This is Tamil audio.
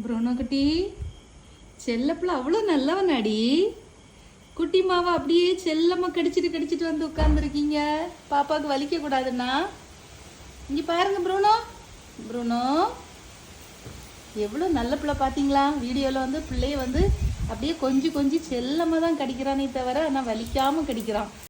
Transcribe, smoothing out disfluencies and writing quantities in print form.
புரோனோ குட்டி செல்லப்பிள்ள அவ்வளோ நல்லவனாடி. குட்டி மாவை அப்படியே செல்லமாக கடிச்சிட்டு வந்து உட்காந்துருக்கீங்க. பாப்பாவுக்கு வலிக்க கூடாதுன்னா இங்கே பாருங்க புரோனோ. புரோனோ எவ்வளோ நல்ல பிள்ளை பார்த்தீங்களா? வீடியோவில் வந்து பிள்ளைய வந்து அப்படியே கொஞ்சம் செல்லமாக தான் கடிக்கிறானே தவிர ஆனால் வலிக்காமல் கடிக்கிறான்.